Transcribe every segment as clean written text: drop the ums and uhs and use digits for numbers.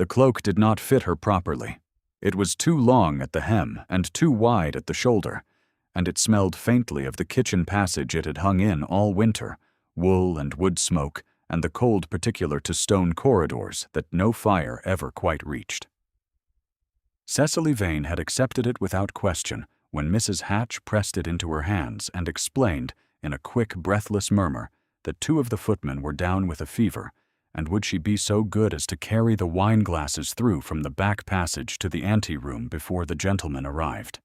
The cloak did not fit her properly. It was too long at the hem and too wide at the shoulder, and it smelled faintly of the kitchen passage it had hung in all winter, wool and wood smoke, and the cold particular to stone corridors that no fire ever quite reached. Cecily Vane had accepted it without question when Mrs. Hatch pressed it into her hands and explained, in a quick, breathless murmur, that 2 of the footmen were down with a fever, and would she be so good as to carry the wine-glasses through from the back passage to the ante-room before the gentlemen arrived.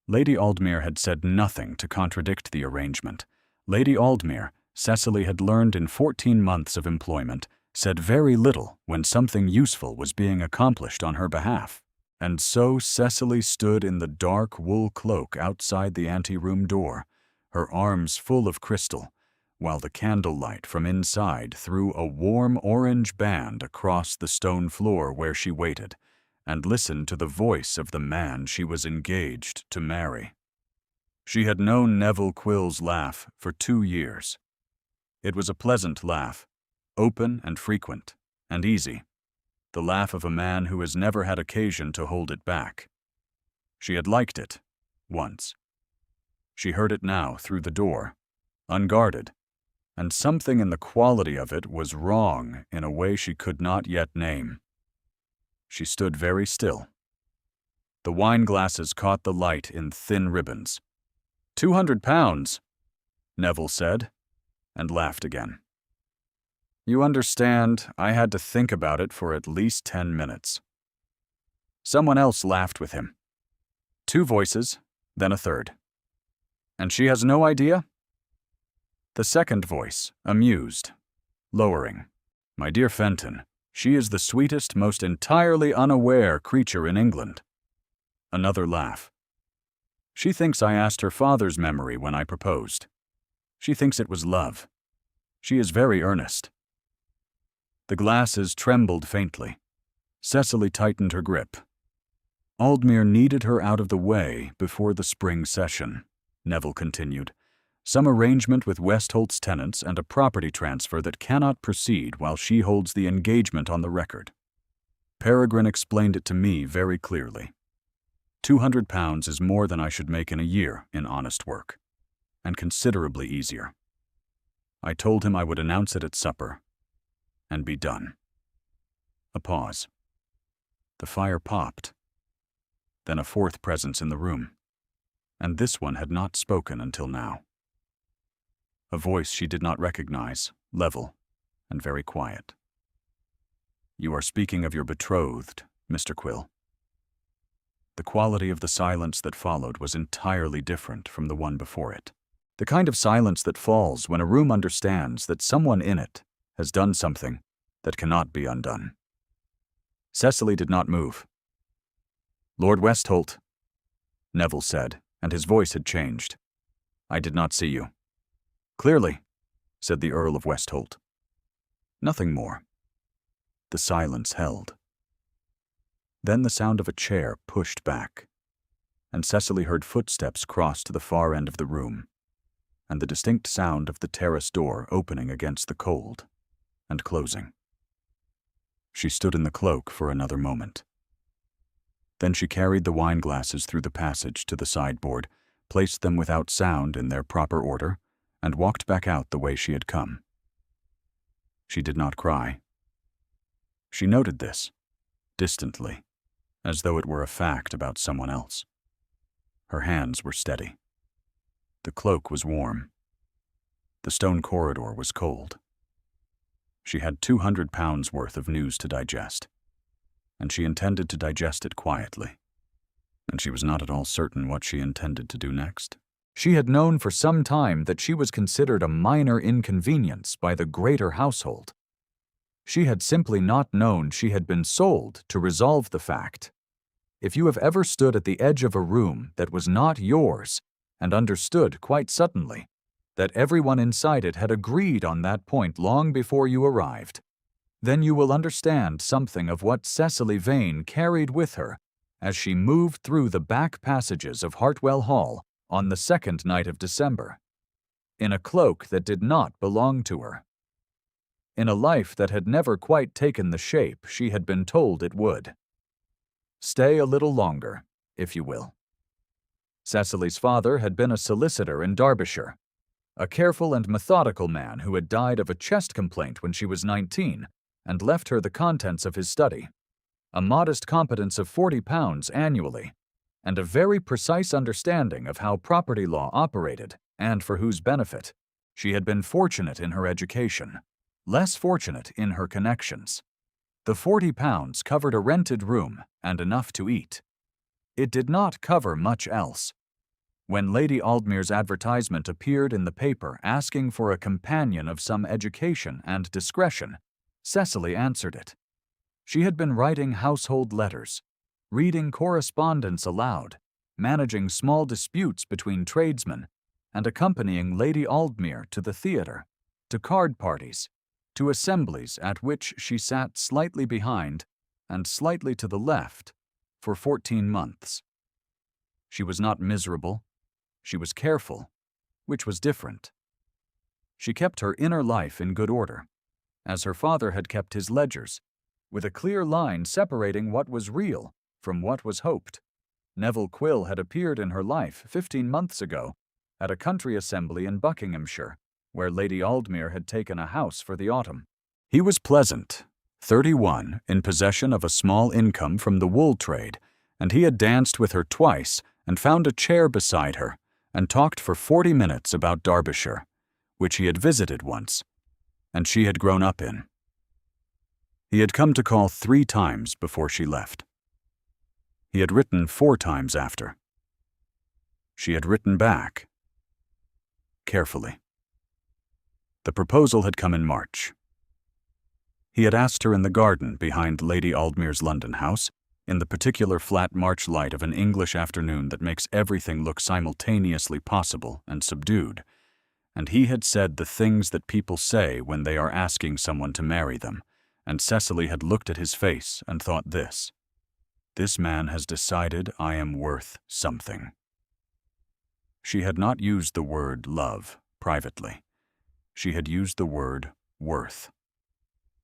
Lady Aldmere had said nothing to contradict the arrangement. Lady Aldmere, Cecily had learned in 14 months of employment, said very little when something useful was being accomplished on her behalf. And so Cecily stood in the dark wool cloak outside the ante-room door, her arms full of crystal, while the candlelight from inside threw a warm orange band across the stone floor where she waited, and listened to the voice of the man she was engaged to marry. She had known Neville Quill's laugh for 2 years. It was a pleasant laugh, open and frequent, and easy, the laugh of a man who has never had occasion to hold it back. She had liked it, once. She heard it now through the door, unguarded, and something in the quality of it was wrong in a way she could not yet name. She stood very still. The wine-glasses caught the light in thin ribbons. £200, Neville said, and laughed again. You understand, I had to think about it for at least 10 minutes. Someone else laughed with him. 2 voices, then a third. And she has no idea? The second voice, amused, lowering. My dear Fenton, she is the sweetest, most entirely unaware creature in England. Another laugh. She thinks I asked her father's memory when I proposed. She thinks it was love. She is very earnest. The glasses trembled faintly. Cecily tightened her grip. Aldmere needed her out of the way before the spring session, Neville continued. Some arrangement with Westholt's tenants and a property transfer that cannot proceed while she holds the engagement on the record. Peregrine explained it to me very clearly. £200 is more than I should make in a year in honest work, and considerably easier. I told him I would announce it at supper, and be done. A pause. The fire popped. Then a 4th presence in the room, and this one had not spoken until now. A voice she did not recognize, level, and very quiet. You are speaking of your betrothed, Mr. Quill. The quality of the silence that followed was entirely different from the one before it. The kind of silence that falls when a room understands that someone in it has done something that cannot be undone. Cecily did not move. Lord Westholt, Neville said, and his voice had changed. I did not see you. Clearly, said the Earl of Westholt. Nothing more. The silence held. Then the sound of a chair pushed back, and Cecily heard footsteps cross to the far end of the room, and the distinct sound of the terrace door opening against the cold and closing. She stood in the cloak for another moment. Then she carried the wine-glasses through the passage to the sideboard, placed them without sound in their proper order, and walked back out the way she had come. She did not cry. She noted this, distantly, as though it were a fact about someone else. Her hands were steady. The cloak was warm. The stone corridor was cold. She had £200 worth of news to digest, and she intended to digest it quietly, and she was not at all certain what she intended to do next. She had known for some time that she was considered a minor inconvenience by the greater household. She had simply not known she had been sold to resolve the fact. If you have ever stood at the edge of a room that was not yours and understood quite suddenly that everyone inside it had agreed on that point long before you arrived, then you will understand something of what Cecily Vane carried with her as she moved through the back passages of Hartwell Hall on the 2nd night of December, in a cloak that did not belong to her. in a life that had never quite taken the shape she had been told it would. Stay a little longer, if you will. Cecily's father had been a solicitor in Derbyshire, a careful and methodical man who had died of a chest complaint when she was 19 and left her the contents of his study, a modest competence of £40 annually, and a very precise understanding of how property law operated and for whose benefit. She had been fortunate in her education, less fortunate in her connections. The £40 covered a rented room and enough to eat. It did not cover much else. When Lady Aldmere's advertisement appeared in the paper asking for a companion of some education and discretion, Cecily answered it. She had been writing household letters, reading correspondence aloud, managing small disputes between tradesmen, and accompanying Lady Aldmere to the theatre, to card parties, to assemblies at which she sat slightly behind and slightly to the left for 14 months. She was not miserable. She was careful, which was different. She kept her inner life in good order, as her father had kept his ledgers, with a clear line separating what was real from what was hoped. Neville Quill had appeared in her life 15 months ago at a country assembly in Buckinghamshire, where Lady Aldmere had taken a house for the autumn. He was pleasant, 31, in possession of a small income from the wool trade, and he had danced with her twice and found a chair beside her and talked for 40 minutes about Derbyshire, which he had visited once, and she had grown up in. He had come to call 3 times before she left. He had written 4 times after. She had written back, carefully. The proposal had come in March. He had asked her in the garden behind Lady Aldmere's London house, in the particular flat March light of an English afternoon that makes everything look simultaneously possible and subdued, and he had said the things that people say when they are asking someone to marry them, and Cecily had looked at his face and thought this man has decided I am worth something. She had not used the word love privately. She had used the word worth.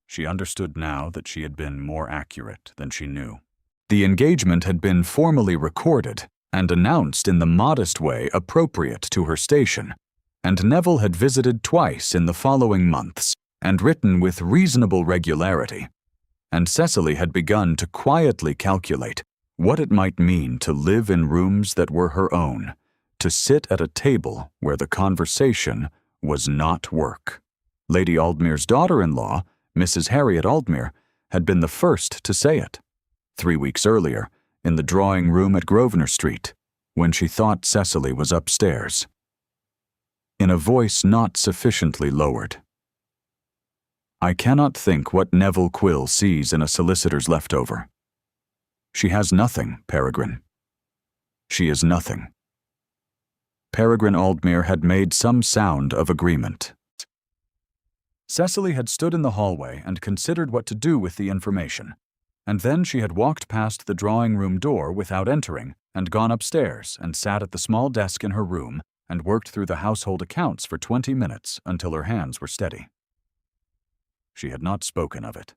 She understood now that she had been more accurate than she knew. The engagement had been formally recorded and announced in the modest way appropriate to her station, and Neville had visited twice in the following months and written with reasonable regularity, and Cecily had begun to quietly calculate what it might mean to live in rooms that were her own, to sit at a table where the conversation was not work. Lady Aldmere's daughter-in-law, Mrs. Harriet Aldmere, had been the first to say it, 3 weeks earlier, in the drawing-room at Grosvenor Street, when she thought Cecily was upstairs. In a voice not sufficiently lowered. I cannot think what Neville Quill sees in a solicitor's leftover. She has nothing, Peregrine. She is nothing. Peregrine Aldmere had made some sound of agreement. Cecily had stood in the hallway and considered what to do with the information, and then she had walked past the drawing-room door without entering and gone upstairs and sat at the small desk in her room and worked through the household accounts for 20 minutes until her hands were steady. She had not spoken of it.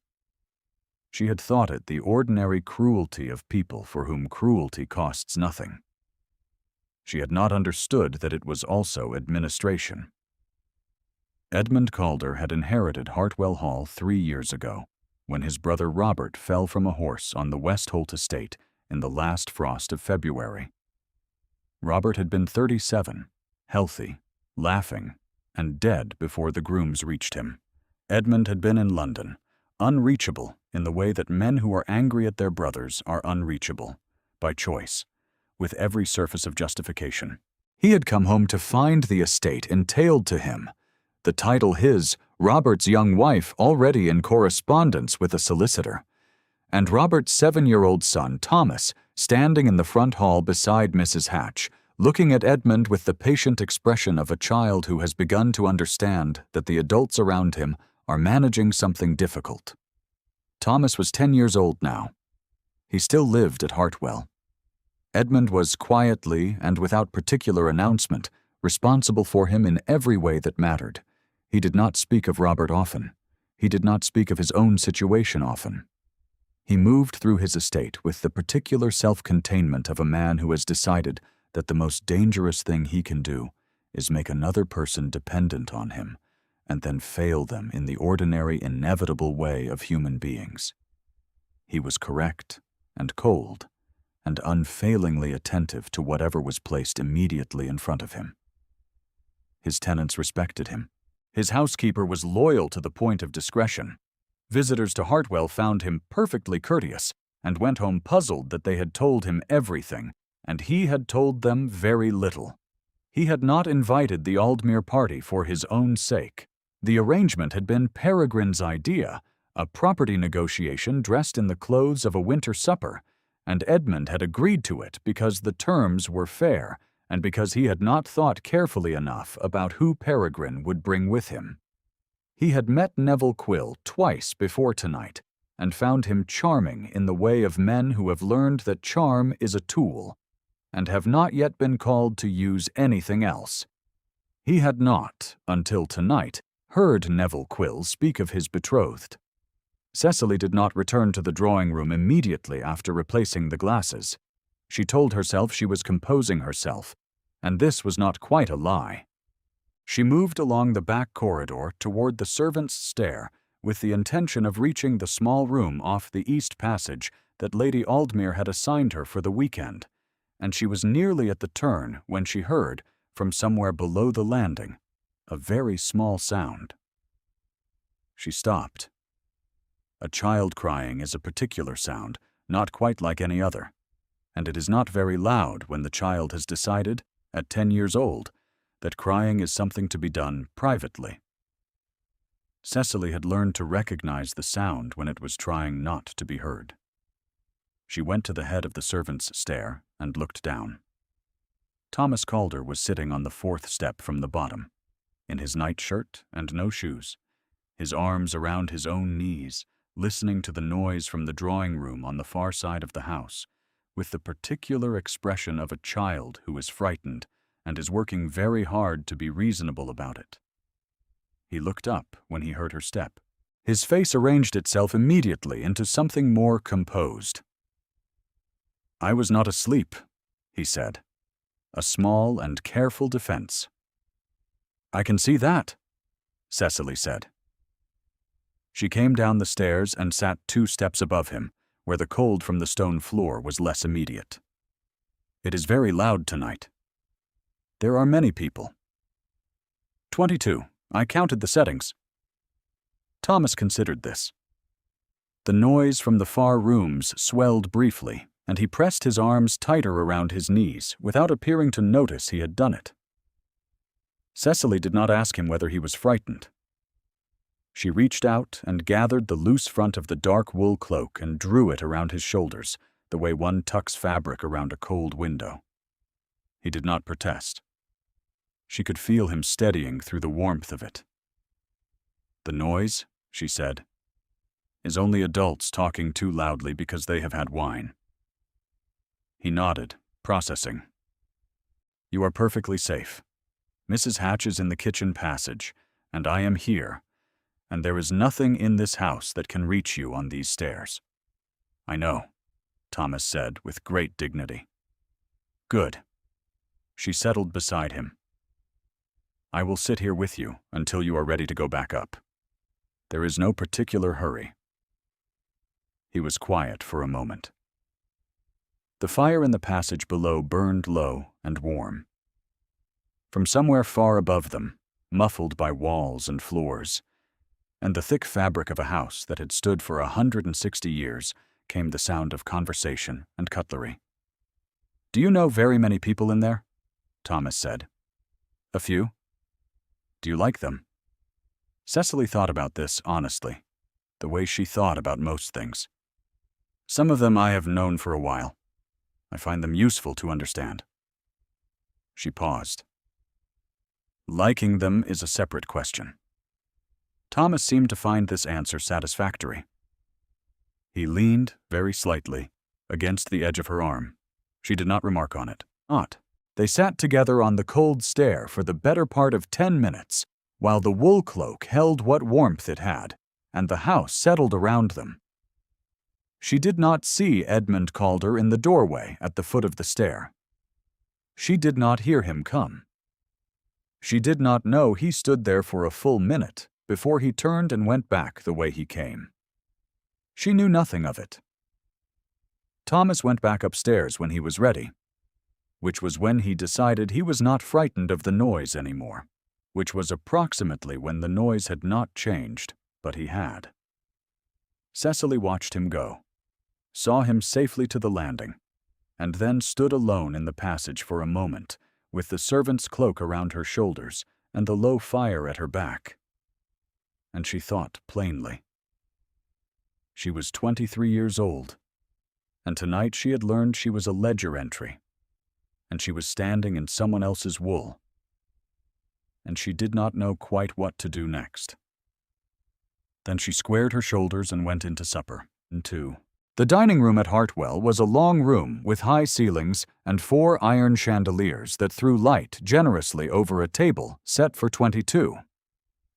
She had thought it the ordinary cruelty of people for whom cruelty costs nothing. She had not understood that it was also administration. Edmund Calder had inherited Hartwell Hall 3 years ago, when his brother Robert fell from a horse on the Westholt estate in the last frost of February. Robert had been 37, healthy, laughing, and dead before the grooms reached him. Edmund had been in London, unreachable in the way that men who are angry at their brothers are unreachable, by choice, with every surface of justification. He had come home to find the estate entailed to him, the title his, Robert's young wife already in correspondence with a solicitor, and Robert's 7-year-old son, Thomas, standing in the front hall beside Mrs. Hatch, looking at Edmund with the patient expression of a child who has begun to understand that the adults around him are managing something difficult. Thomas was 10 years old now. He still lived at Hartwell. Edmund was quietly and without particular announcement responsible for him in every way that mattered. He did not speak of Robert often. He did not speak of his own situation often. He moved through his estate with the particular self-containment of a man who has decided that the most dangerous thing he can do is make another person dependent on him and then fail them in the ordinary, inevitable way of human beings. He was correct and cold and unfailingly attentive to whatever was placed immediately in front of him. His tenants respected him. His housekeeper was loyal to the point of discretion. Visitors to Hartwell found him perfectly courteous and went home puzzled that they had told him everything, and he had told them very little. He had not invited the Aldmere party for his own sake. The arrangement had been Peregrine's idea, a property negotiation dressed in the clothes of a winter supper, and Edmund had agreed to it because the terms were fair and because he had not thought carefully enough about who Peregrine would bring with him. He had met Neville Quill twice before tonight and found him charming in the way of men who have learned that charm is a tool and have not yet been called to use anything else. He had not, until tonight, heard Neville Quill speak of his betrothed. Cecily did not return to the drawing room immediately after replacing the glasses. She told herself she was composing herself, and this was not quite a lie. She moved along the back corridor toward the servants' stair with the intention of reaching the small room off the east passage that Lady Aldmere had assigned her for the weekend, and she was nearly at the turn when she heard, from somewhere below the landing, a very small sound. She stopped. A child crying is a particular sound, not quite like any other, and it is not very loud when the child has decided, at 10 years old, that crying is something to be done privately. Cecily had learned to recognize the sound when it was trying not to be heard. She went to the head of the servants' stair and looked down. Thomas Calder was sitting on the 4th step from the bottom, in his nightshirt and no shoes, his arms around his own knees, listening to the noise from the drawing room on the far side of the house, with the particular expression of a child who is frightened and is working very hard to be reasonable about it. He looked up when he heard her step. His face arranged itself immediately into something more composed. "I was not asleep," he said. A small and careful defense. "I can see that," Cecily said. She came down the stairs and sat 2 steps above him, where the cold from the stone floor was less immediate. "It is very loud tonight." "There are many people." 22. I counted the settings. Thomas considered this. The noise from the far rooms swelled briefly, and he pressed his arms tighter around his knees without appearing to notice he had done it. Cecily did not ask him whether he was frightened. She reached out and gathered the loose front of the dark wool cloak and drew it around his shoulders, the way one tucks fabric around a cold window. He did not protest. She could feel him steadying through the warmth of it. "The noise," she said, "is only adults talking too loudly because they have had wine." He nodded, processing. "You are perfectly safe. Mrs. Hatch is in the kitchen passage, and I am here, and there is nothing in this house that can reach you on these stairs." "I know," Thomas said with great dignity. "Good." She settled beside him. "I will sit here with you until you are ready to go back up. There is no particular hurry." He was quiet for a moment. The fire in the passage below burned low and warm. From somewhere far above them, muffled by walls and floors, and the thick fabric of a house that had stood for 160 years, came the sound of conversation and cutlery. "Do you know very many people in there?" Thomas said. "A few." "Do you like them?" Cecily thought about this honestly, the way she thought about most things. "Some of them I have known for a while. I find them useful to understand." She paused. Liking them is a separate question. Thomas seemed to find this answer satisfactory. He leaned, very slightly, against the edge of her arm. She did not remark on it. They sat together on the cold stair for the better part of 10 minutes, while the wool cloak held what warmth it had, and the house settled around them. She did not see Edmund Calder in the doorway at the foot of the stair. She did not hear him come. She did not know he stood there for a full minute before he turned and went back the way he came. She knew nothing of it. Thomas went back upstairs when he was ready, which was when he decided he was not frightened of the noise anymore, which was approximately when the noise had not changed, but he had. Cecily watched him go, saw him safely to the landing, and then stood alone in the passage for a moment, with the servant's cloak around her shoulders and the low fire at her back. And she thought plainly. She was 23 years old, and tonight she had learned she was a ledger entry, and she was standing in someone else's wool, and she did not know quite what to do next. Then she squared her shoulders and went into supper, into the dining room at Hartwell was a long room with high ceilings and 4 iron chandeliers that threw light generously over a table set for 22.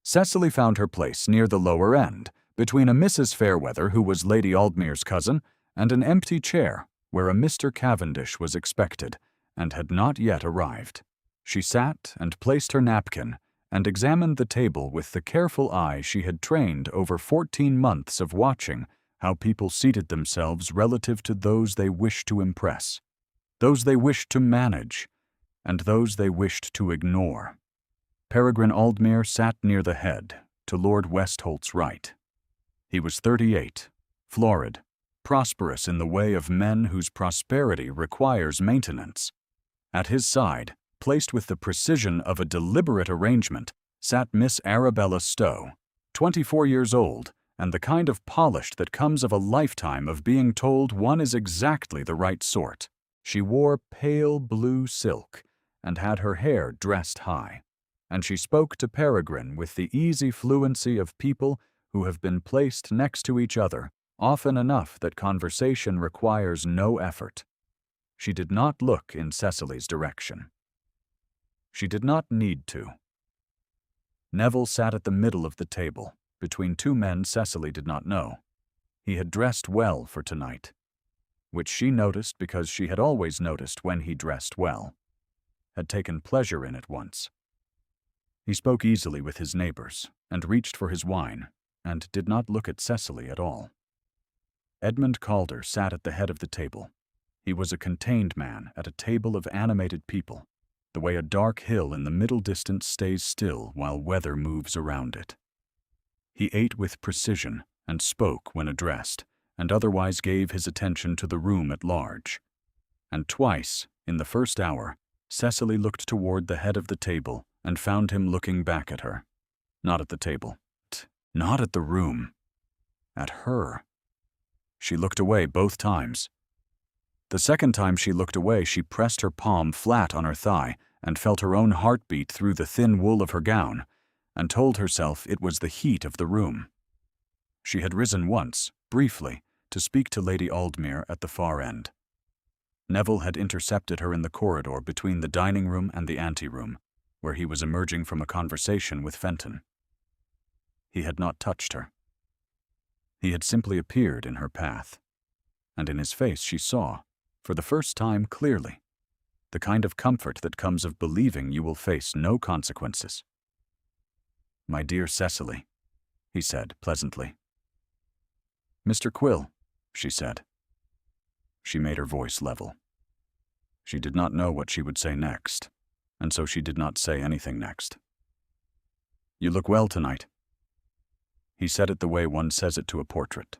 Cecily found her place near the lower end, between a Mrs. Fairweather, who was Lady Aldmere's cousin, and an empty chair where a Mr. Cavendish was expected and had not yet arrived. She sat and placed her napkin and examined the table with the careful eye she had trained over 14 months of watching how people seated themselves relative to those they wished to impress, those they wished to manage, and those they wished to ignore. Peregrine Aldmere sat near the head, to Lord Westholt's right. He was 38, florid, prosperous in the way of men whose prosperity requires maintenance. At his side, placed with the precision of a deliberate arrangement, sat Miss Arabella Stowe, 24 years old, and the kind of polish that comes of a lifetime of being told one is exactly the right sort. She wore pale blue silk and had her hair dressed high, and she spoke to Peregrine with the easy fluency of people who have been placed next to each other often enough that conversation requires no effort. She did not look in Cecily's direction. She did not need to. Neville sat at the middle of the table, between 2 men Cecily did not know. He had dressed well for tonight, which she noticed because she had always noticed when he dressed well, had taken pleasure in it once. He spoke easily with his neighbors, and reached for his wine, and did not look at Cecily at all. Edmund Calder sat at the head of the table. He was a contained man at a table of animated people, the way a dark hill in the middle distance stays still while weather moves around it. He ate with precision and spoke when addressed, and otherwise gave his attention to the room at large. And twice, in the first hour, Cecily looked toward the head of the table and found him looking back at her. Not at the table. Not at the room. At her. She looked away both times. The second time she looked away, she pressed her palm flat on her thigh and felt her own heartbeat through the thin wool of her gown, and told herself it was the heat of the room. She had risen once, briefly, to speak to Lady Aldmere at the far end. Neville had intercepted her in the corridor between the dining room and the anteroom, where he was emerging from a conversation with Fenton. He had not touched her. He had simply appeared in her path, and in his face she saw, for the first time clearly, the kind of comfort that comes of believing you will face no consequences. "My dear Cecily," he said pleasantly. "Mr. Quill," she said. She made her voice level. She did not know what she would say next, and so she did not say anything next. "You look well tonight." He said it the way one says it to a portrait.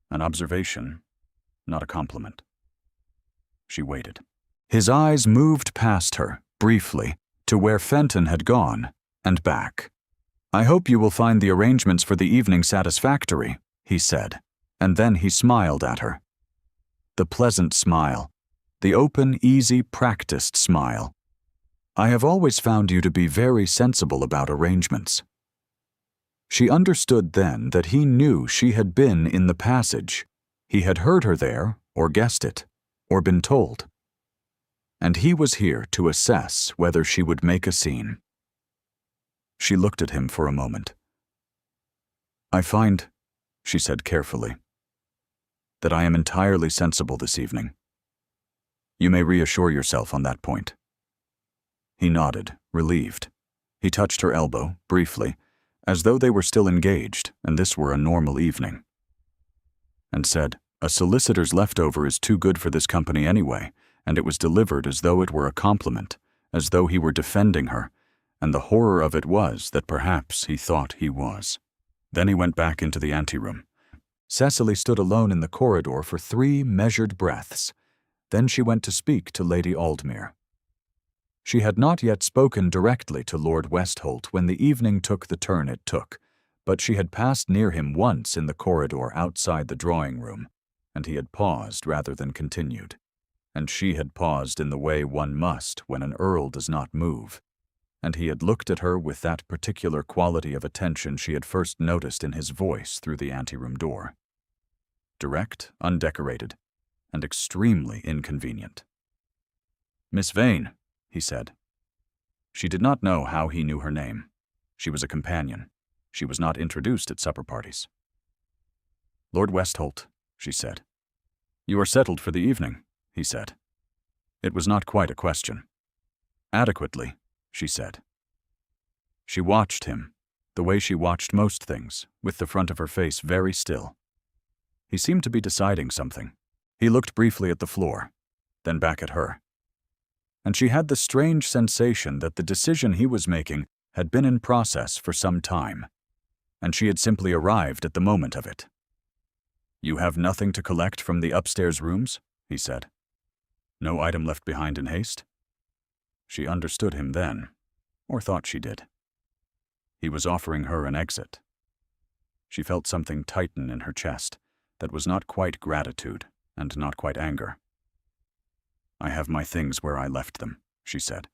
An observation, not a compliment. She waited. His eyes moved past her, briefly, to where Fenton had gone, and back. "I hope you will find the arrangements for the evening satisfactory," he said, and then he smiled at her. The pleasant smile, the open, easy, practiced smile. "I have always found you to be very sensible about arrangements." She understood then that he knew she had been in the passage. He had heard her there, or guessed it, or been told. And he was here to assess whether she would make a scene. She looked at him for a moment. I find, she said carefully, that I am entirely sensible this evening. You may reassure yourself on that point. He nodded, relieved. He touched her elbow, briefly, as though they were still engaged and this were a normal evening, and said, "A solicitor's leftover is too good for this company anyway," and it was delivered as though it were a compliment, as though he were defending her, and the horror of it was that perhaps he thought he was. Then he went back into the anteroom. Cecily stood alone in the corridor for 3 measured breaths. Then she went to speak to Lady Aldmere. She had not yet spoken directly to Lord Westholt when the evening took the turn it took, but she had passed near him once in the corridor outside the drawing-room, and he had paused rather than continued, and she had paused in the way one must when an earl does not move, and he had looked at her with that particular quality of attention she had first noticed in his voice through the anteroom door. Direct, undecorated, and extremely inconvenient. "Miss Vane," he said. She did not know how he knew her name. She was a companion. She was not introduced at supper parties. "Lord Westholt," she said. "You are settled for the evening," he said. It was not quite a question. "Adequately," she said. She watched him, the way she watched most things, with the front of her face very still. He seemed to be deciding something. He looked briefly at the floor, then back at her. And she had the strange sensation that the decision he was making had been in process for some time, and she had simply arrived at the moment of it. "You have nothing to collect from the upstairs rooms?" he said. "No item left behind in haste?" She understood him then, or thought she did. He was offering her an exit. She felt something tighten in her chest that was not quite gratitude and not quite anger. "I have my things where I left them," she said.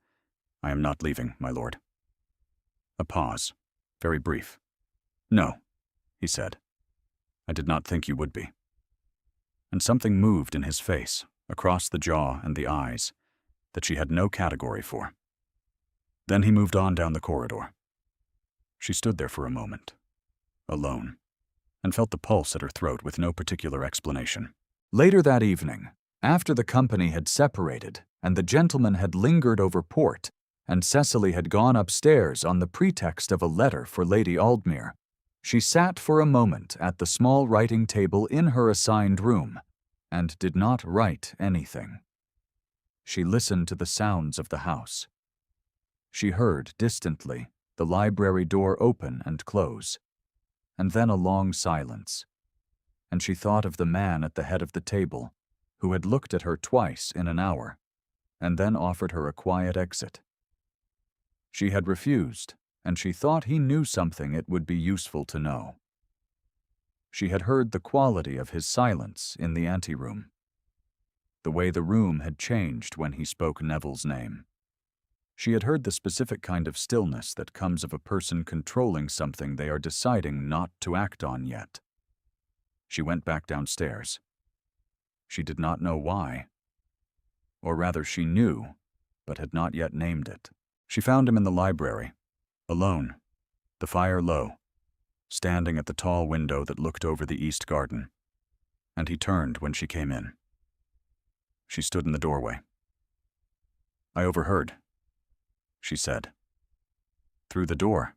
"I am not leaving, my lord." A pause, very brief. "No," he said. "I did not think you would be." And something moved in his face, across the jaw and the eyes, that she had no category for. Then he moved on down the corridor. She stood there for a moment, alone, and felt the pulse at her throat with no particular explanation. Later that evening, after the company had separated and the gentleman had lingered over port, and Cecily had gone upstairs on the pretext of a letter for Lady Aldmere, she sat for a moment at the small writing table in her assigned room, and did not write anything. She listened to the sounds of the house. She heard, distantly, the library door open and close, and then a long silence, and she thought of the man at the head of the table, who had looked at her twice in an hour, and then offered her a quiet exit. She had refused, and she thought he knew something it would be useful to know. She had heard the quality of his silence in the anteroom, the way the room had changed when he spoke Neville's name. She had heard the specific kind of stillness that comes of a person controlling something they are deciding not to act on yet. She went back downstairs. She did not know why. Or rather, she knew, but had not yet named it. She found him in the library, alone, the fire low, standing at the tall window that looked over the east garden, and he turned when she came in. She stood in the doorway. "I overheard," she said. "Through the door.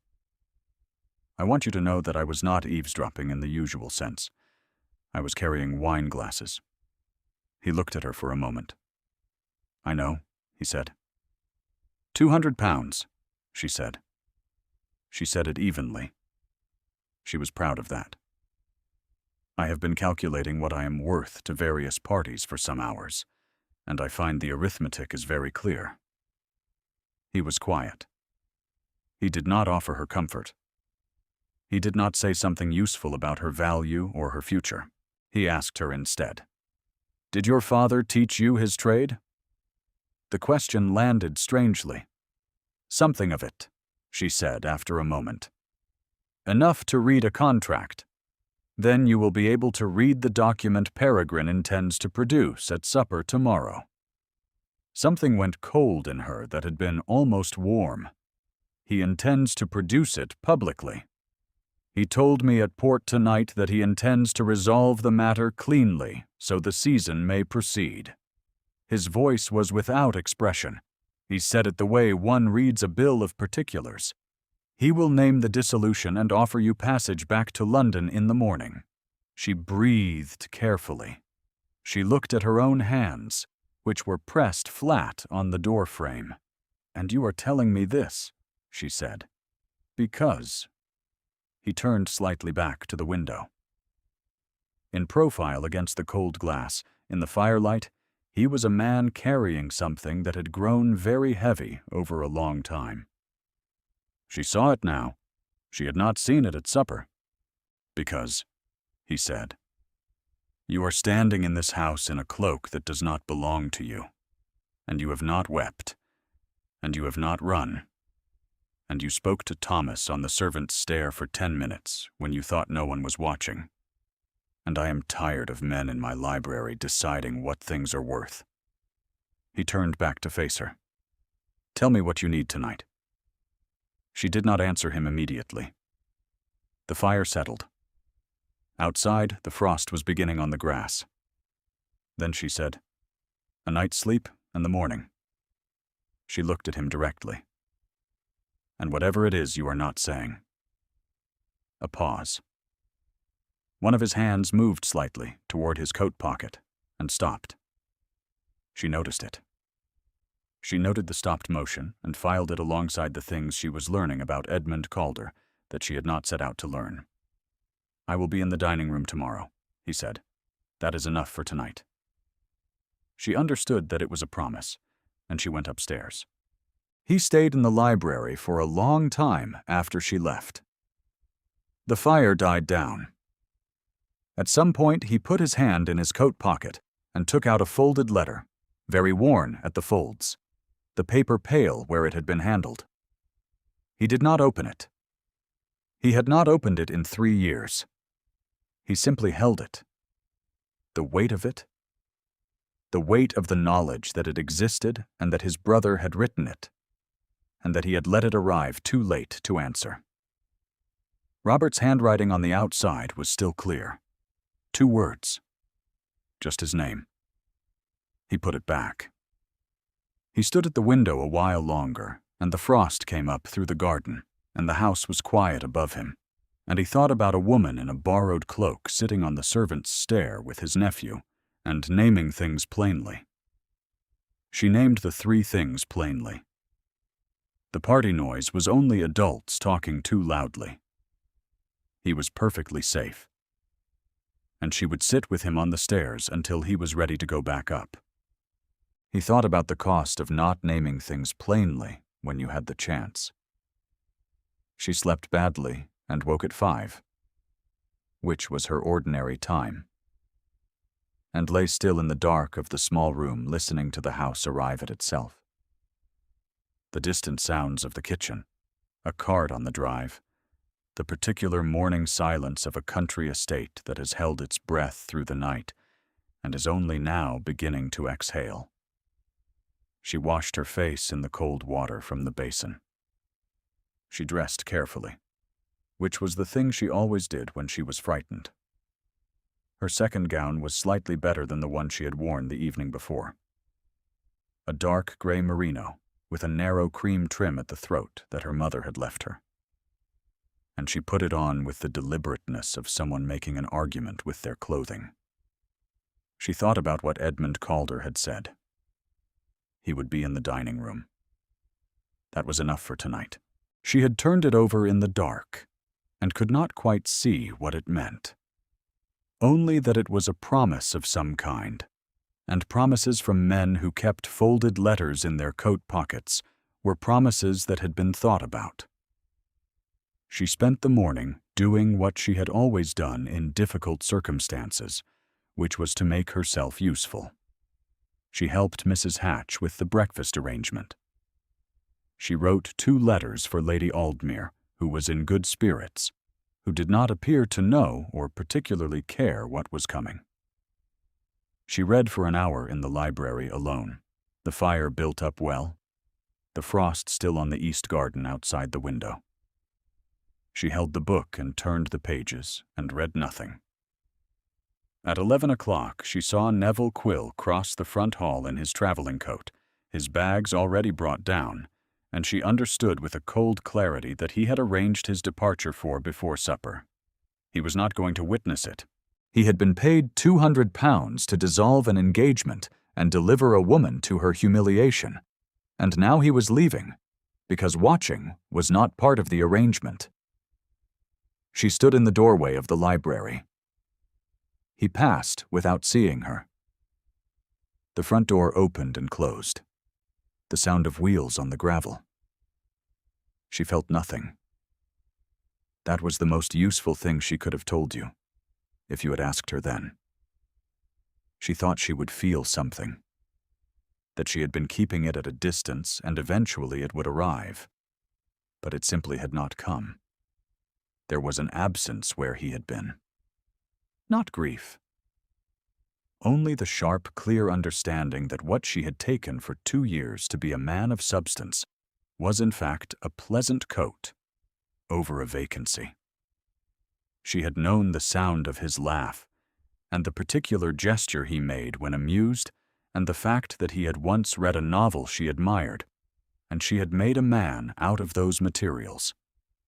I want you to know that I was not eavesdropping in the usual sense. I was carrying wine glasses." He looked at her for a moment. "I know," he said. £200, she said. She said it evenly. She was proud of that. "I have been calculating what I am worth to various parties for some hours, and I find the arithmetic is very clear." He was quiet. He did not offer her comfort. He did not say something useful about her value or her future. He asked her instead, "Did your father teach you his trade?" The question landed strangely. "Something of it," she said after a moment. "Enough to read a contract. Then you will be able to read the document Peregrine intends to produce at supper tomorrow." Something went cold in her that had been almost warm. He intends to produce it publicly. He told me at port tonight that he intends to resolve the matter cleanly so the season may proceed. His voice was without expression. He said it the way one reads a bill of particulars. He will name the dissolution and offer you passage back to London in the morning. She breathed carefully. She looked at her own hands, which were pressed flat on the door frame. "And you are telling me this," she said. "Because—" He turned slightly back to the window. In profile against the cold glass, in the firelight, he was a man carrying something that had grown very heavy over a long time. She saw it now. She had not seen it at supper. "Because," he said, "you are standing in this house in a cloak that does not belong to you, and you have not wept, and you have not run, and you spoke to Thomas on the servant's stair for 10 minutes when you thought no one was watching, and I am tired of men in my library deciding what things are worth." He turned back to face her. "Tell me what you need tonight." She did not answer him immediately. The fire settled. Outside, the frost was beginning on the grass. Then she said, "A night's sleep and the morning." She looked at him directly. "And whatever it is you are not saying." A pause. One of his hands moved slightly toward his coat pocket and stopped. She noticed it. She noted the stopped motion and filed it alongside the things she was learning about Edmund Calder that she had not set out to learn. "I will be in the dining room tomorrow," he said. "That is enough for tonight." She understood that it was a promise, and she went upstairs. He stayed in the library for a long time after she left. The fire died down. At some point, he put his hand in his coat pocket and took out a folded letter, very worn at the folds, the paper pale where it had been handled. He did not open it. He had not opened it in 3 years. He simply held it. The weight of it? The weight of the knowledge that it existed and that his brother had written it, and that he had let it arrive too late to answer. Robert's handwriting on the outside was still clear. 2 words. Just his name. He put it back. He stood at the window a while longer, and the frost came up through the garden, and the house was quiet above him, and he thought about a woman in a borrowed cloak sitting on the servant's stair with his nephew, and naming things plainly. She named the 3 things plainly. The party noise was only adults talking too loudly. He was perfectly safe. And she would sit with him on the stairs until he was ready to go back up. He thought about the cost of not naming things plainly when you had the chance. She slept badly and woke at 5, which was her ordinary time, and lay still in the dark of the small room listening to the house arrive at itself. The distant sounds of the kitchen, a cart on the drive, the particular morning silence of a country estate that has held its breath through the night and is only now beginning to exhale. She washed her face in the cold water from the basin. She dressed carefully, which was the thing she always did when she was frightened. Her second gown was slightly better than the one she had worn the evening before. A dark gray merino with a narrow cream trim at the throat that her mother had left her. And she put it on with the deliberateness of someone making an argument with their clothing. She thought about what Edmund Calder had said. He would be in the dining room. That was enough for tonight. She had turned it over in the dark and could not quite see what it meant. Only that it was a promise of some kind, and promises from men who kept folded letters in their coat pockets were promises that had been thought about. She spent the morning doing what she had always done in difficult circumstances, which was to make herself useful. She helped Mrs. Hatch with the breakfast arrangement. She wrote 2 letters for Lady Aldmere, who was in good spirits, who did not appear to know or particularly care what was coming. She read for an hour in the library alone, the fire built up well, the frost still on the east garden outside the window. She held the book and turned the pages and read nothing. At 11 o'clock, she saw Neville Quill cross the front hall in his traveling coat, his bags already brought down, and she understood with a cold clarity that he had arranged his departure before supper. He was not going to witness it. He had been paid £200 to dissolve an engagement and deliver a woman to her humiliation, and now he was leaving, because watching was not part of the arrangement. She stood in the doorway of the library. He passed without seeing her. The front door opened and closed. The sound of wheels on the gravel. She felt nothing. That was the most useful thing she could have told you, if you had asked her then. She thought she would feel something, that she had been keeping it at a distance and eventually it would arrive. But it simply had not come. There was an absence where he had been. Not grief. Only the sharp, clear understanding that what she had taken for 2 years to be a man of substance was in fact a pleasant coat over a vacancy. She had known the sound of his laugh, and the particular gesture he made when amused, and the fact that he had once read a novel she admired, and she had made a man out of those materials.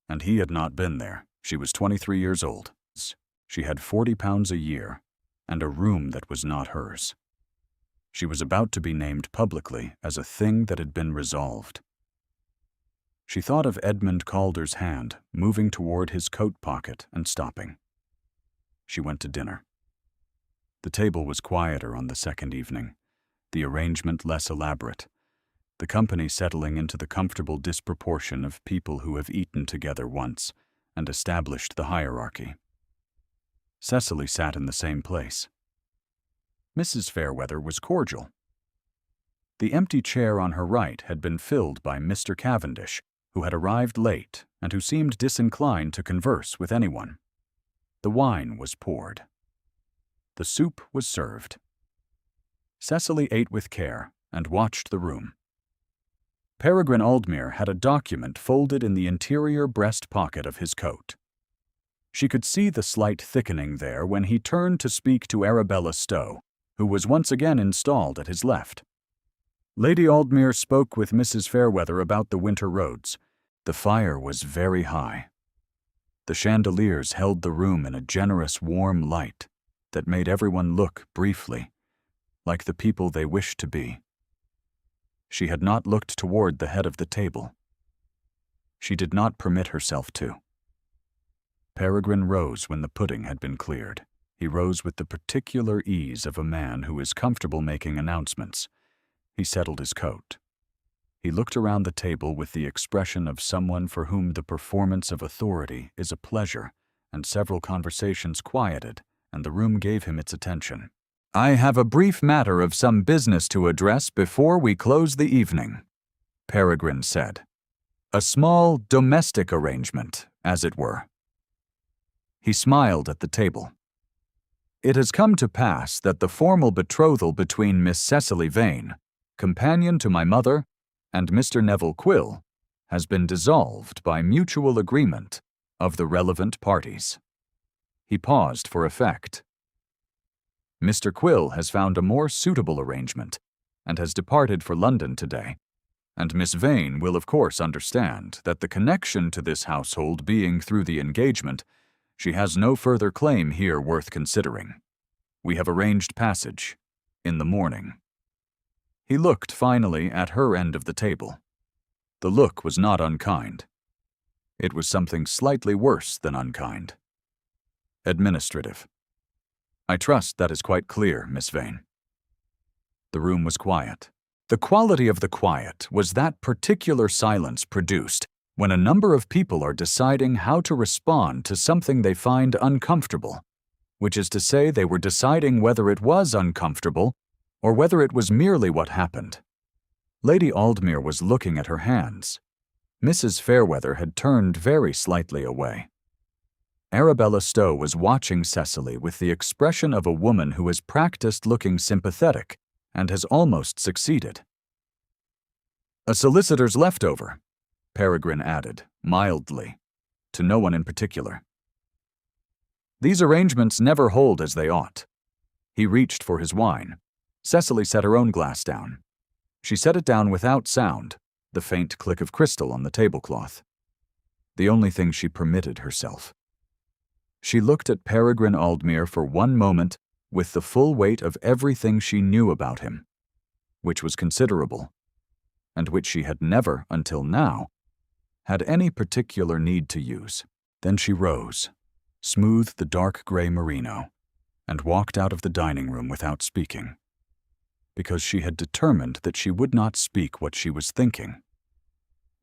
And he had not been there. She was 23 years old. She had £40 a year, and a room that was not hers. She was about to be named publicly as a thing that had been resolved. She thought of Edmund Calder's hand moving toward his coat pocket and stopping. She went to dinner. The table was quieter on the second evening, the arrangement less elaborate, the company settling into the comfortable disproportion of people who have eaten together once and established the hierarchy. Cecily sat in the same place. Mrs. Fairweather was cordial. The empty chair on her right had been filled by Mr. Cavendish, who had arrived late and who seemed disinclined to converse with anyone. The wine was poured. The soup was served. Cecily ate with care and watched the room. Peregrine Aldmere had a document folded in the interior breast pocket of his coat. She could see the slight thickening there when he turned to speak to Arabella Stowe, who was once again installed at his left. Lady Aldmere spoke with Mrs. Fairweather about the winter roads. The fire was very high. The chandeliers held the room in a generous warm light that made everyone look, briefly, like the people they wished to be. She had not looked toward the head of the table. She did not permit herself to. Peregrine rose when the pudding had been cleared. He rose with the particular ease of a man who is comfortable making announcements. He settled his coat. He looked around the table with the expression of someone for whom the performance of authority is a pleasure, and several conversations quieted, and the room gave him its attention. "I have a brief matter of some business to address before we close the evening," Peregrine said. "A small domestic arrangement, as it were." He smiled at the table. "It has come to pass that the formal betrothal between Miss Cecily Vane, companion to my mother, and Mr. Neville Quill has been dissolved by mutual agreement of the relevant parties." He paused for effect. "Mr. Quill has found a more suitable arrangement and has departed for London today, and Miss Vane will of course understand that the connection to this household being through the engagement, she has no further claim here worth considering. We have arranged passage in the morning." He looked finally at her end of the table. The look was not unkind. It was something slightly worse than unkind. Administrative. "I trust that is quite clear, Miss Vane." The room was quiet. The quality of the quiet was that particular silence produced when a number of people are deciding how to respond to something they find uncomfortable, which is to say they were deciding whether it was uncomfortable or whether it was merely what happened. Lady Aldmere was looking at her hands. Mrs. Fairweather had turned very slightly away. Arabella Stowe was watching Cecily with the expression of a woman who has practiced looking sympathetic and has almost succeeded. "A solicitor's leftover," Peregrine added, mildly. to no one in particular. These arrangements never hold as they ought. He reached for his wine. Cecily set her own glass down. She set it down without sound, the faint click of crystal on the tablecloth. The only thing she permitted herself. She looked at Peregrine Aldmere for one moment with the full weight of everything she knew about him, which was considerable, and which she had never, until now, had any particular need to use. Then she rose, smoothed the dark gray merino, and walked out of the dining room without speaking, because she had determined that she would not speak what she was thinking.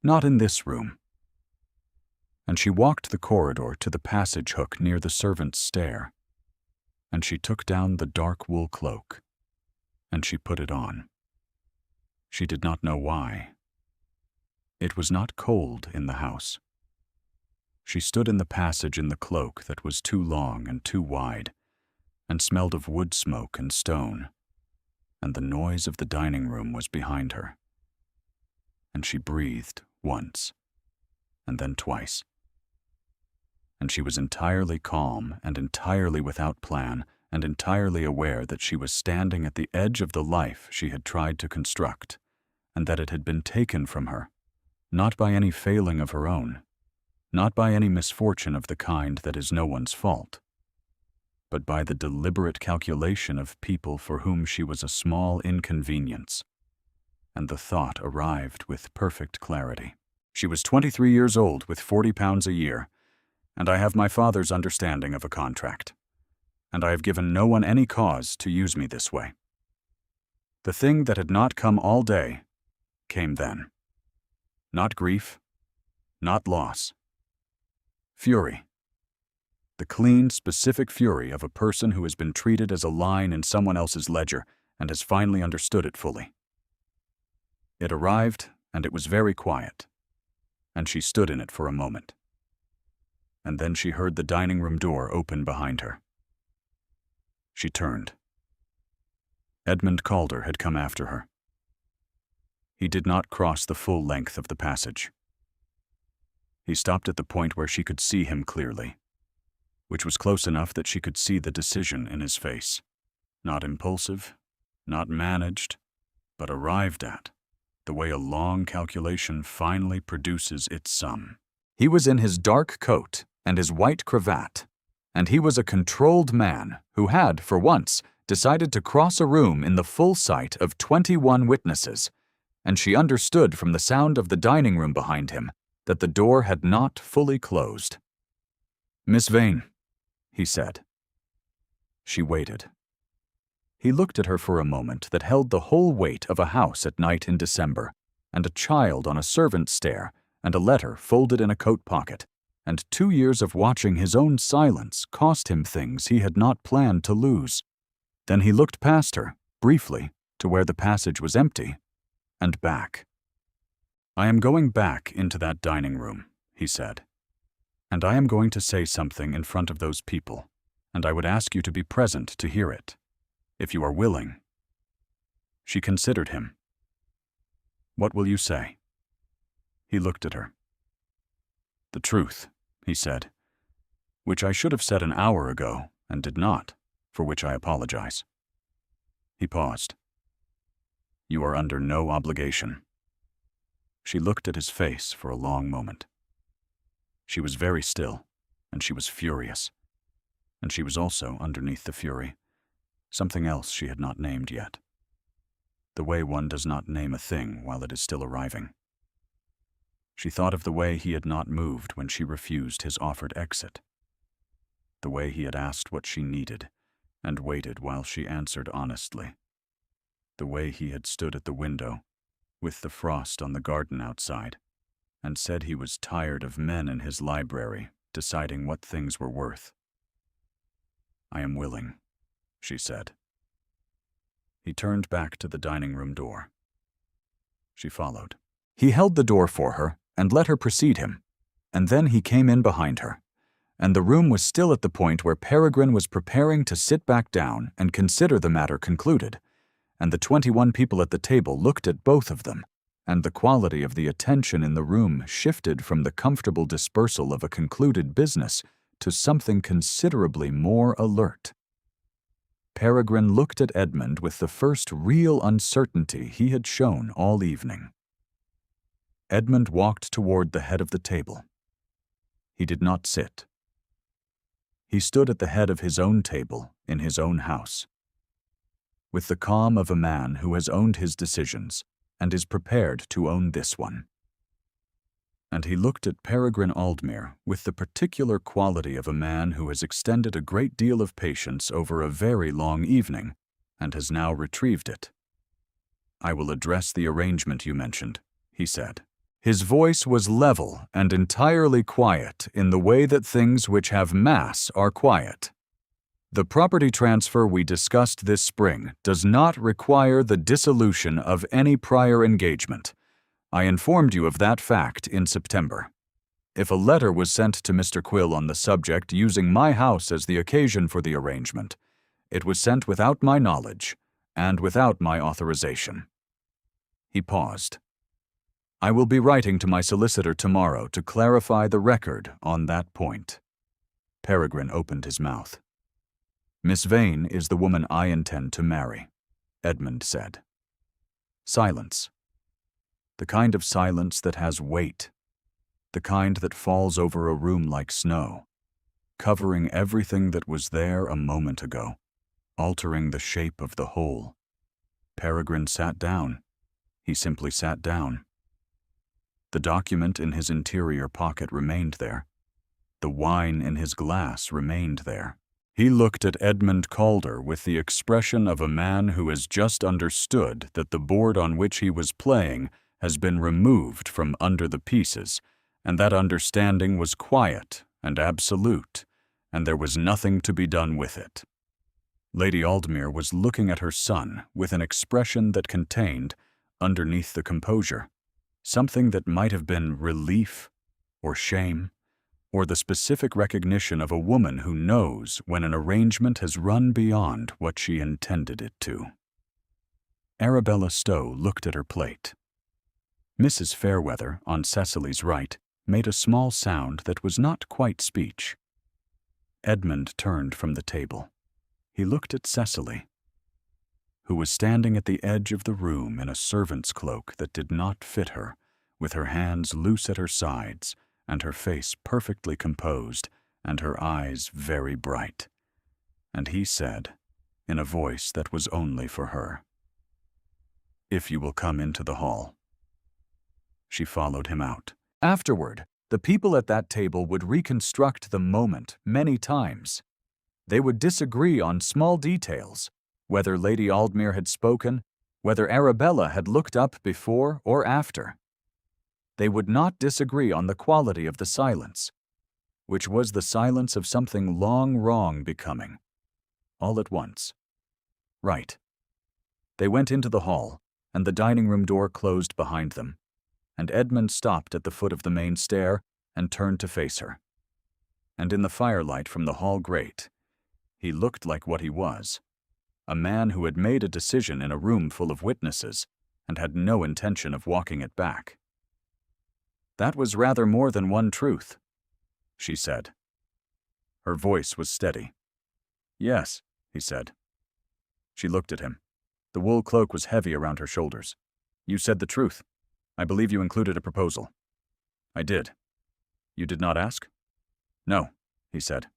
Not in this room. And she walked the corridor to the passage hook near the servants' stair, and she took down the dark wool cloak, and she put it on. She did not know why. It was not cold in the house. She stood in the passage in the cloak that was too long and too wide, and smelled of wood smoke and stone, and the noise of the dining room was behind her. And she breathed once, and then twice. And she was entirely calm and entirely without plan and entirely aware that she was standing at the edge of the life she had tried to construct, and that it had been taken from her, not by any failing of her own, not by any misfortune of the kind that is no one's fault, but by the deliberate calculation of people for whom she was a small inconvenience. And the thought arrived with perfect clarity. She was 23 years old with £40 a year, and I have my father's understanding of a contract, and I have given no one any cause to use me this way. The thing that had not come all day came then. Not grief, not loss. Fury. The clean, specific fury of a person who has been treated as a line in someone else's ledger and has finally understood it fully. It arrived, and it was very quiet, and she stood in it for a moment. And then she heard the dining room door open behind her. She turned. Edmund Calder had come after her. He did not cross the full length of the passage. He stopped at the point where she could see him clearly, which was close enough that she could see the decision in his face. Not impulsive, not managed, but arrived at, the way a long calculation finally produces its sum. He was in his dark coat and his white cravat, and he was a controlled man who had, for once, decided to cross a room in the full sight of 21 witnesses, and she understood from the sound of the dining room behind him that the door had not fully closed. "Miss Vane," he said. She waited. He looked at her for a moment that held the whole weight of a house at night in December, and a child on a servant's stair, and a letter folded in a coat pocket, and 2 years of watching his own silence cost him things he had not planned to lose. Then he looked past her, briefly, to where the passage was empty, and back. "I am going back into that dining room," he said, "and I am going to say something in front of those people, and I would ask you to be present to hear it, if you are willing." She considered him. "What will you say?" He looked at her. "The truth," he said, "which I should have said an hour ago and did not, for which I apologize." He paused. "You are under no obligation." She looked at his face for a long moment. She was very still, and she was furious. And she was also, underneath the fury, something else she had not named yet. The way one does not name a thing while it is still arriving. She thought of the way he had not moved when she refused his offered exit. The way he had asked what she needed, and waited while she answered honestly. The way he had stood at the window, with the frost on the garden outside, and said he was tired of men in his library deciding what things were worth. "I am willing," she said. He turned back to the dining room door. She followed. He held the door for her and let her precede him, and then he came in behind her, and the room was still at the point where Peregrine was preparing to sit back down and consider the matter concluded, and the 21 people at the table looked at both of them, and the quality of the attention in the room shifted from the comfortable dispersal of a concluded business to something considerably more alert. Peregrine looked at Edmund with the first real uncertainty he had shown all evening. Edmund walked toward the head of the table. He did not sit. He stood at the head of his own table in his own house, with the calm of a man who has owned his decisions and is prepared to own this one. And he looked at Peregrine Aldmere with the particular quality of a man who has extended a great deal of patience over a very long evening and has now retrieved it. "I will address the arrangement you mentioned," he said. His voice was level and entirely quiet in the way that things which have mass are quiet. "The property transfer we discussed this spring does not require the dissolution of any prior engagement. I informed you of that fact in September. If a letter was sent to Mr. Quill on the subject using my house as the occasion for the arrangement, it was sent without my knowledge and without my authorization." He paused. "I will be writing to my solicitor tomorrow to clarify the record on that point." Peregrine opened his mouth. "Miss Vane is the woman I intend to marry," Edmund said. Silence. The kind of silence that has weight. The kind that falls over a room like snow, covering everything that was there a moment ago, altering the shape of the whole. Peregrine sat down. He simply sat down. The document in his interior pocket remained there. The wine in his glass remained there. He looked at Edmund Calder with the expression of a man who has just understood that the board on which he was playing has been removed from under the pieces, and that understanding was quiet and absolute, and there was nothing to be done with it. Lady Aldmere was looking at her son with an expression that contained, underneath the composure, something that might have been relief or shame, or the specific recognition of a woman who knows when an arrangement has run beyond what she intended it to. Arabella Stowe looked at her plate. Mrs. Fairweather, on Cecily's right, made a small sound that was not quite speech. Edmund turned from the table. He looked at Cecily, who was standing at the edge of the room in a servant's cloak that did not fit her, with her hands loose at her sides, and her face perfectly composed, and her eyes very bright. And he said, in a voice that was only for her, "If you will come into the hall." She followed him out. Afterward, the people at that table would reconstruct the moment many times. They would disagree on small details, whether Lady Aldmere had spoken, whether Arabella had looked up before or after. They would not disagree on the quality of the silence, which was the silence of something long wrong becoming, all at once. Right. They went into the hall, and the dining room door closed behind them, and Edmund stopped at the foot of the main stair and turned to face her. And in the firelight from the hall grate, he looked like what he was, a man who had made a decision in a room full of witnesses and had no intention of walking it back. "That was rather more than one truth," she said. Her voice was steady. "Yes," he said. She looked at him. The wool cloak was heavy around her shoulders. "You said the truth. I believe you included a proposal." "I did." "You did not ask?" "No," he said.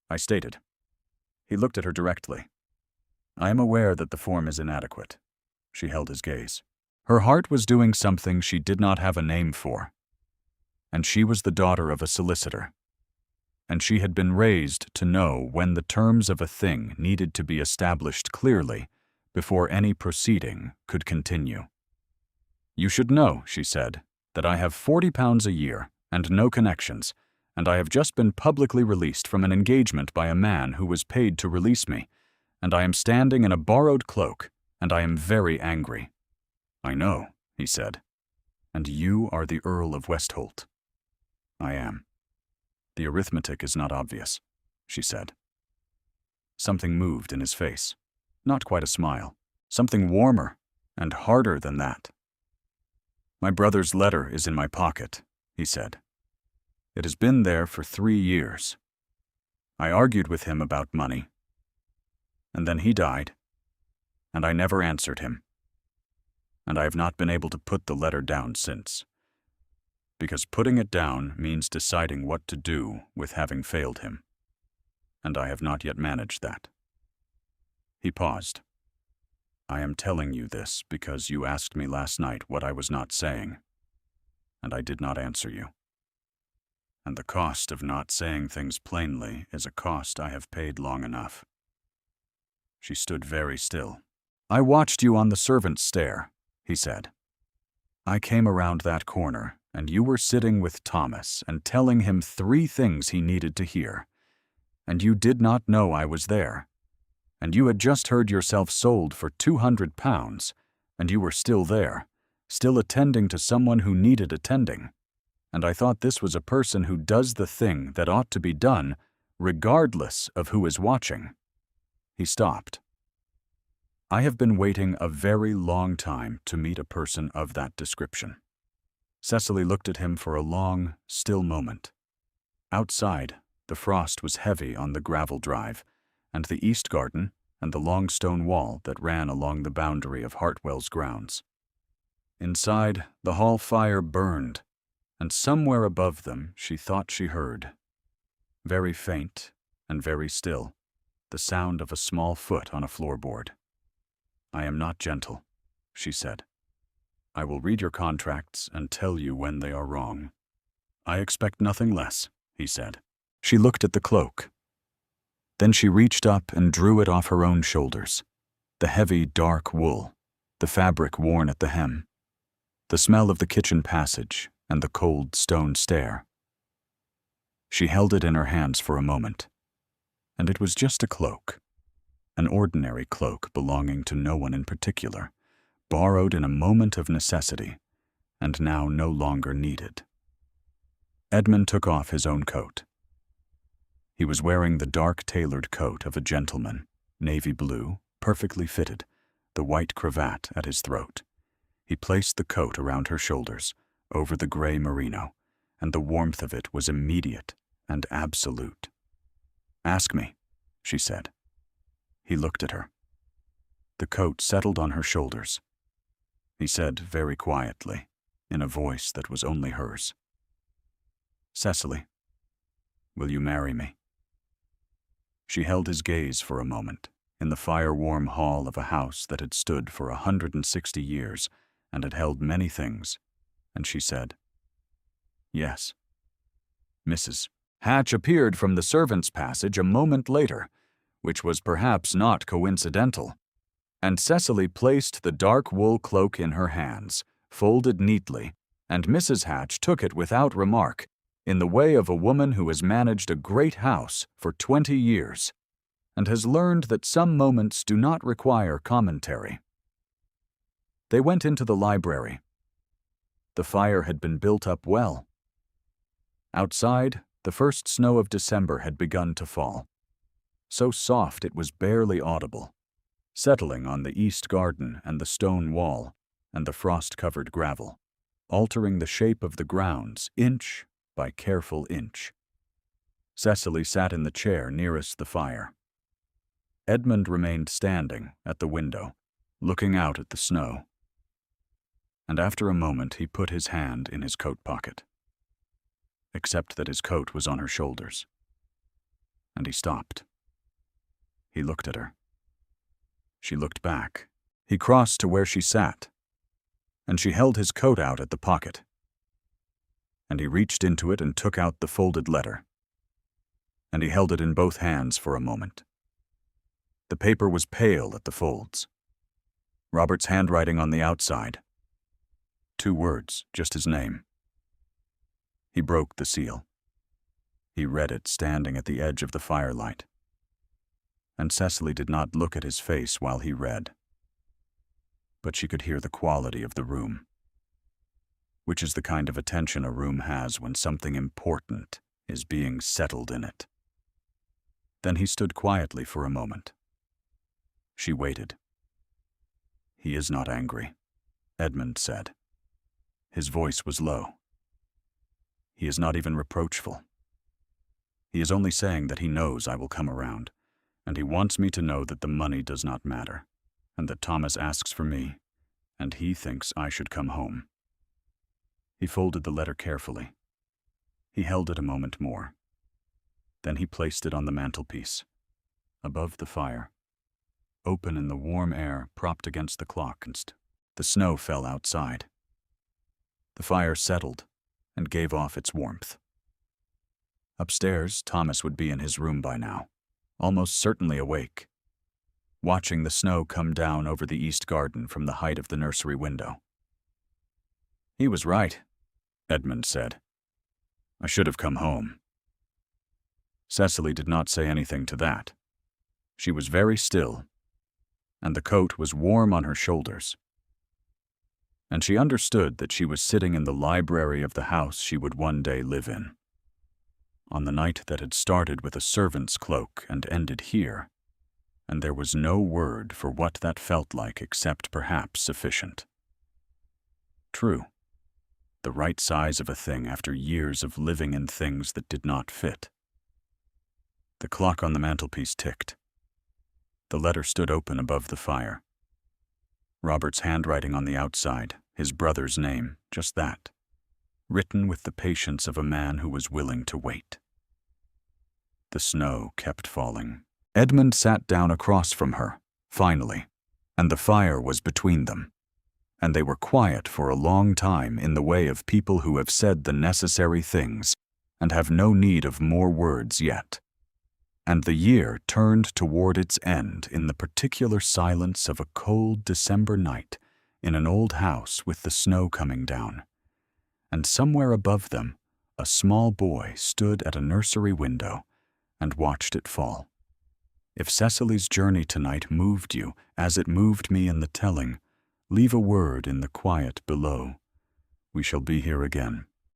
"I stated." He looked at her directly. "I am aware that the form is inadequate." She held his gaze. Her heart was doing something she did not have a name for. And she was the daughter of a solicitor. And she had been raised to know when the terms of a thing needed to be established clearly before any proceeding could continue. "You should know," she said, "that I have £40 a year and no connections, and I have just been publicly released from an engagement by a man who was paid to release me, and I am standing in a borrowed cloak, and I am very angry." "I know," he said. "And you are the Earl of Westholt." "I am." "The arithmetic is not obvious," she said. Something moved in his face. Not quite a smile. Something warmer and harder than that. My brother's letter is in my pocket, he said. It has been there for 3 years. I argued with him about money. And then he died, and I never answered him. And I have not been able to put the letter down since. Because putting it down means deciding what to do with having failed him. And I have not yet managed that. He paused. I am telling you this because you asked me last night what I was not saying, and I did not answer you. And the cost of not saying things plainly is a cost I have paid long enough. She stood very still. I watched you on the servants' stair, he said. I came around that corner, and you were sitting with Thomas and telling him 3 things he needed to hear. And you did not know I was there. And you had just heard yourself sold for £200, and you were still there, still attending to someone who needed attending. And I thought this was a person who does the thing that ought to be done, regardless of who is watching. He stopped. I have been waiting a very long time to meet a person of that description. Cecily looked at him for a long, still moment. Outside, the frost was heavy on the gravel drive, and the east garden, and the long stone wall that ran along the boundary of Hartwell's grounds. Inside, the hall fire burned, and somewhere above them she thought she heard, very faint and very still, the sound of a small foot on a floorboard. I am not gentle, she said. I will read your contracts and tell you when they are wrong. I expect nothing less, he said. She looked at the cloak. Then she reached up and drew it off her own shoulders. The heavy, dark wool, the fabric worn at the hem, the smell of the kitchen passage, and the cold stone stair. She held it in her hands for a moment, and it was just a cloak, an ordinary cloak belonging to no one in particular, borrowed in a moment of necessity, and now no longer needed. Edmund took off his own coat. He was wearing the dark tailored coat of a gentleman, navy blue, perfectly fitted, the white cravat at his throat. He placed the coat around her shoulders, over the gray merino, and the warmth of it was immediate and absolute. Ask me, she said. He looked at her. The coat settled on her shoulders. He said very quietly, in a voice that was only hers, Cecily, will you marry me? She held his gaze for a moment, in the fire-warm hall of a house that had stood for 160 years and had held many things, and she said, Yes. Mrs. Hatch appeared from the servants' passage a moment later, which was perhaps not coincidental, and Cecily placed the dark wool cloak in her hands, folded neatly, and Mrs. Hatch took it without remark, in the way of a woman who has managed a great house for 20 years and has learned that some moments do not require commentary. They went into the library. The fire had been built up well. Outside, the first snow of December had begun to fall, so soft it was barely audible, settling on the east garden and the stone wall and the frost-covered gravel, altering the shape of the grounds inch by careful inch. Cecily sat in the chair nearest the fire. Edmund remained standing at the window, looking out at the snow. And after a moment he put his hand in his coat pocket, except that his coat was on her shoulders. And he stopped. He looked at her. She looked back. He crossed to where she sat, and she held his coat out at the pocket. And he reached into it and took out the folded letter. And he held it in both hands for a moment. The paper was pale at the folds. Robert's handwriting on the outside. 2 words, just his name. He broke the seal. He read it standing at the edge of the firelight. And Cecily did not look at his face while he read. But she could hear the quality of the room, which is the kind of attention a room has when something important is being settled in it. Then he stood quietly for a moment. She waited. He is not angry, Edmund said. His voice was low. He is not even reproachful. He is only saying that he knows I will come around, and he wants me to know that the money does not matter, and that Thomas asks for me, and he thinks I should come home. He folded the letter carefully. He held it a moment more. Then he placed it on the mantelpiece, above the fire, open in the warm air propped against the clock, and the snow fell outside. The fire settled and gave off its warmth. Upstairs, Thomas would be in his room by now, almost certainly awake, watching the snow come down over the east garden from the height of the nursery window. "He was right," Edmund said. "I should have come home." Cecily did not say anything to that. She was very still, and the coat was warm on her shoulders. And she understood that she was sitting in the library of the house she would one day live in. On the night that had started with a servant's cloak and ended here, and there was no word for what that felt like except perhaps sufficient. True, the right size of a thing after years of living in things that did not fit. The clock on the mantelpiece ticked. The letter stood open above the fire. Robert's handwriting on the outside, his brother's name, just that, written with the patience of a man who was willing to wait. The snow kept falling. Edmund sat down across from her, finally, and the fire was between them. And they were quiet for a long time in the way of people who have said the necessary things and have no need of more words yet. And the year turned toward its end in the particular silence of a cold December night in an old house with the snow coming down. And somewhere above them, a small boy stood at a nursery window and watched it fall. If Cecily's journey tonight moved you, as it moved me in the telling, leave a word in the quiet below. We shall be here again.